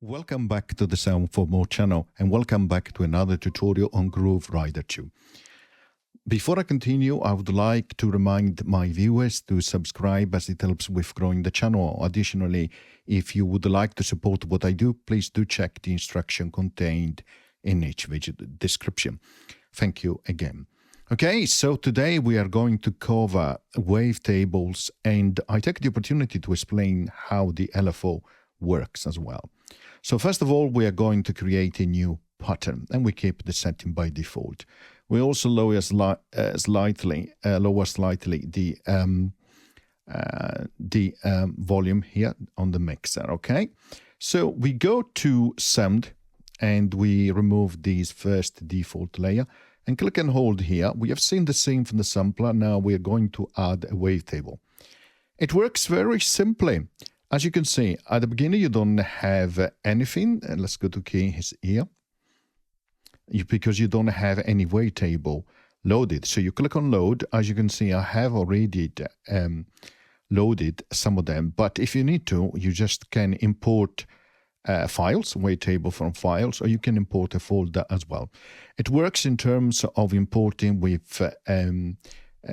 Welcome back to the Sound for More channel, and welcome back to another tutorial on Groove Rider 2. Before I continue, I would like to remind my viewers to subscribe as it helps with growing the channel. Additionally, if you would like to support what I do, please do check the instruction contained in each video description. Thank you again. Okay, so today we are going to cover wavetables, and I take the opportunity to explain how the LFO works as well. So first of all, we are going to create a new pattern, and we keep the setting by default. We also lower slightly the volume here on the mixer. Okay, so we go to sound and we remove this first default layer and click and hold here. We have seen the same from the sampler. Now we are going to add a wavetable. It works very simply. As you can see, at the beginning, you don't have anything. And let's go to keys here. Because you don't have any wavetable loaded. So you click on load. As you can see, I have already loaded some of them. But if you need to, you just can import files, wavetable from files, or you can import a folder as well. It works in terms of importing with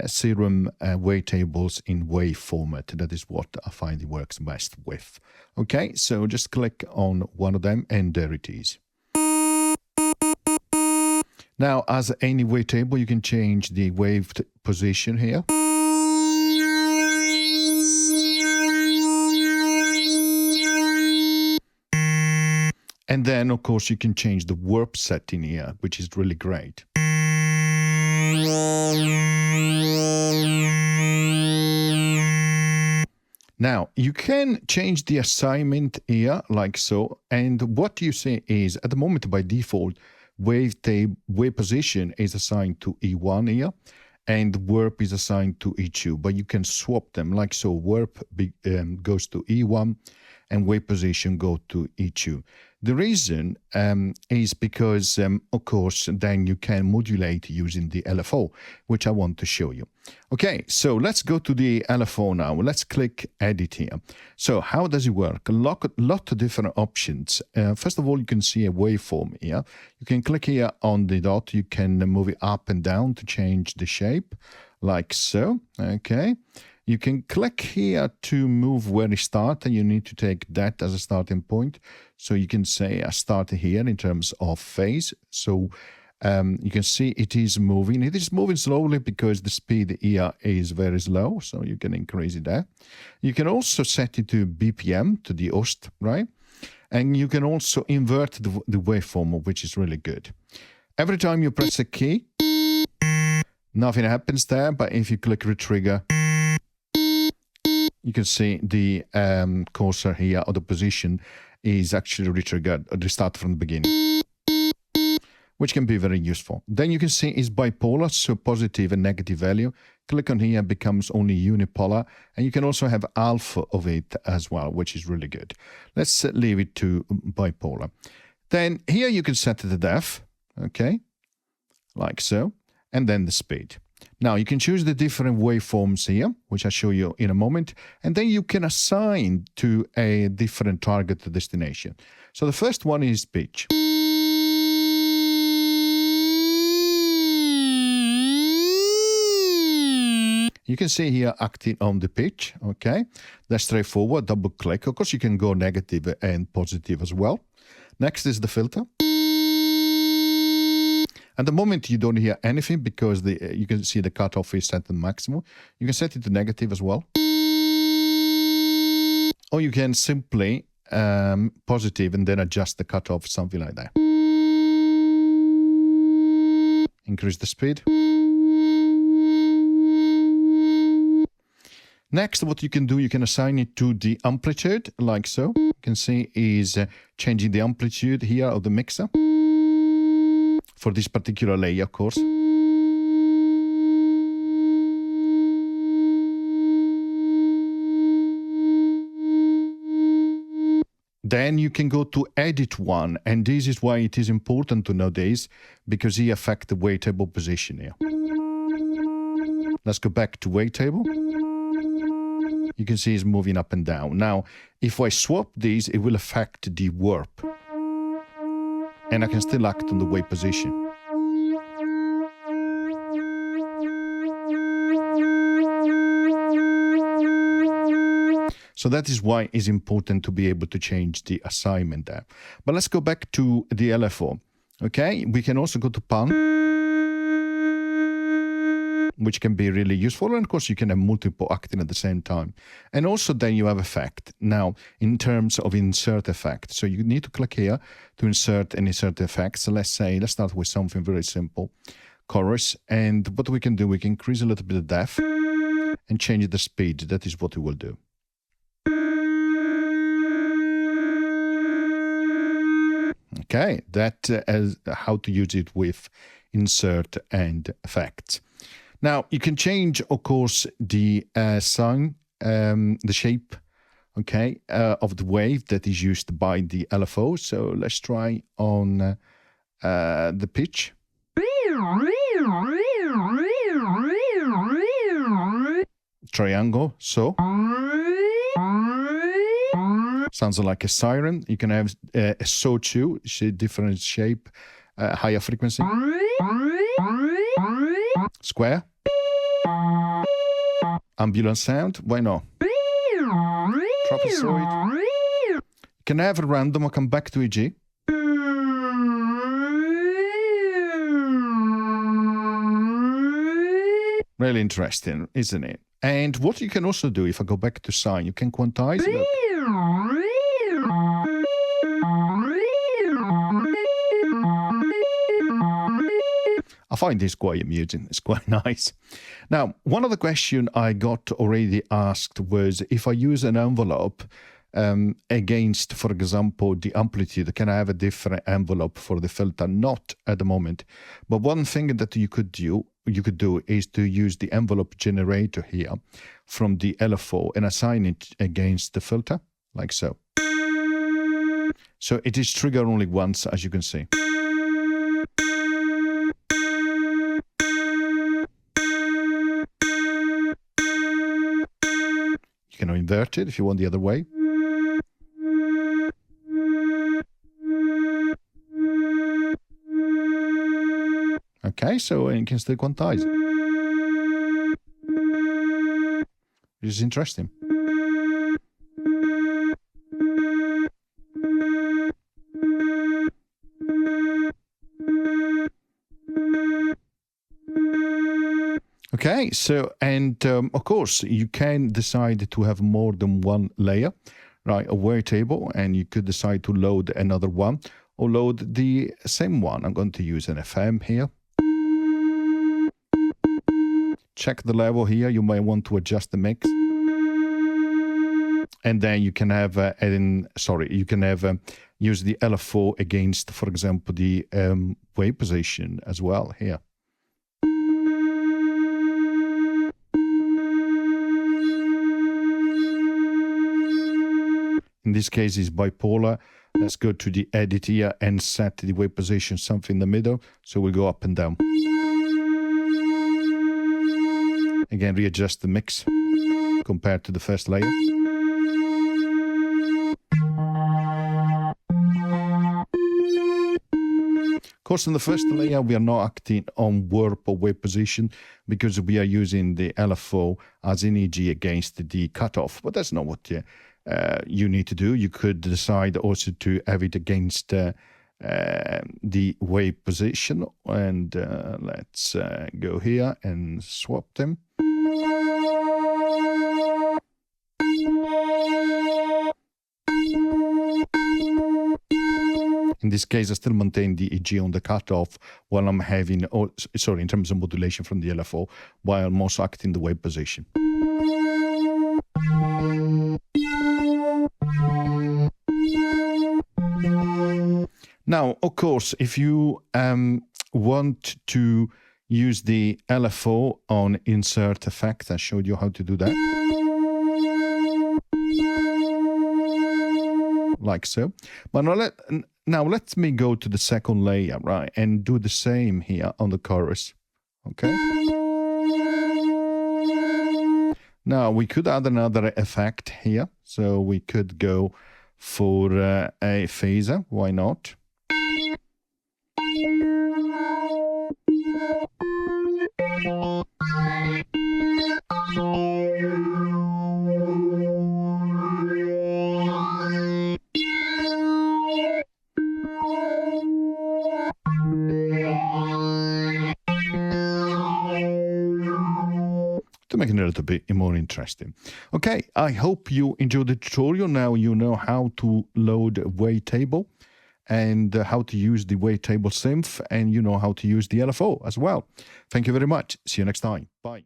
Serum wavetables in wave format. That is what I find it works best with. Okay, so just click on one of them and there it is. Now, as any wavetable, you can change the wave position here. And then, of course, you can change the warp setting here, which is really great. Now, you can change the assignment here, like so, and what you see is, at the moment, by default, wave position is assigned to E1 here, and warp is assigned to E2, but you can swap them, like so. Warp goes to E1, and wave position go to E2. The reason is because, of course, then you can modulate using the LFO, which I want to show you. Okay, so let's go to the LFO now. Let's click Edit here. So how does it work? A lot of different options. First of all, you can see a waveform here. You can click here on the dot. You can move it up and down to change the shape, like so. Okay. You can click here to move where it starts, and you need to take that as a starting point. So you can say I start here in terms of phase. So you can see it is moving. It is moving slowly because the speed here is very slow. So you can increase it there. You can also set it to BPM, to the host, right? And you can also invert the waveform, which is really good. Every time you press a key, nothing happens there. But if you click retrigger, you can see the cursor here, or the position is actually retriggered, or restart from the beginning, which can be very useful. Then you can see it's bipolar, so positive and negative value. Click on here, becomes only unipolar, and you can also have alpha of it as well, which is really good. Let's leave it to bipolar. Then here you can set the depth, okay, like so, and then the speed. Now, you can choose the different waveforms here, which I'll show you in a moment, and then you can assign to a different target destination. So the first one is pitch. You can see here acting on the pitch, okay? That's straightforward, double click. Of course, you can go negative and positive as well. Next is the filter. At the moment, you don't hear anything because you can see the cutoff is set to maximum. You can set it to negative as well. Or you can simply positive and then adjust the cutoff, something like that. Increase the speed. Next, what you can do, you can assign it to the amplitude, like so. You can see is changing the amplitude here of the mixer. For this particular layer, of course. Then you can go to edit one, and this is why it is important to know this, because it affects the wavetable position here. Let's go back to wavetable. You can see it's moving up and down. Now, if I swap these, it will affect the warp. And I can still act on the wave position. So that is why it's important to be able to change the assignment there. But let's go back to the LFO. Okay, we can also go to pan, which can be really useful. And of course, you can have multiple acting at the same time. And also then you have effect. Now, in terms of insert effect. So you need to click here to insert and insert effects. So let's start with something very simple. Chorus. And what we can do, we can increase a little bit of depth and change the speed. That is what we will do. Okay, that is how to use it with insert and effects. Now, you can change, of course, the sound, the shape, okay, of the wave that is used by the LFO. So let's try on the pitch. Triangle, so. Sounds like a siren. You can have a saw too, different shape, higher frequency. Square. Ambulance sound, why not? Trapezoid. You can have a random, I'll come back to EG. Really interesting, isn't it? And what you can also do, if I go back to sine, you can quantize it. I find this quite amusing. It's quite nice. Now, one of the questions I got already asked was if I use an envelope against, for example, the amplitude, can I have a different envelope for the filter? Not at the moment. But one thing that you could do is to use the envelope generator here from the LFO and assign it against the filter, like so. So it is triggered only once, as you can see. You can invert it if you want the other way. Okay, so you can still quantize it. Which is interesting. Okay, so, and of course, you can decide to have more than one layer, right? A wavetable, and you could decide to load another one or load the same one. I'm going to use an FM here. Check the level here. You may want to adjust the mix. And then you can have, use the LFO against, for example, the wave position as well here. In this case, it's bipolar. Let's go to the edit here and set the wave position something in the middle. So we'll go up and down. Again, readjust the mix compared to the first layer. Of course, in the first layer, we are not acting on warp or wave position because we are using the LFO as an EG against the cutoff. But that's not what you need to do. You could decide also to have it against the wave position. And let's go here and swap them. In this case, I still maintain the EG on the cutoff while I'm having, in terms of modulation from the LFO, while I'm also acting the wave position. Now, of course, if you want to use the LFO on insert effect, I showed you how to do that. Like so. But now let me go to the second layer, right, and do the same here on the chorus. Okay. Now we could add another effect here. So we could go for a phaser. Why not? To make it a little bit more interesting. Okay, I hope you enjoyed the tutorial. Now you know how to load Wavetable and how to use the Wavetable synth, and you know how to use the LFO as well. Thank you very much. See you next time. Bye.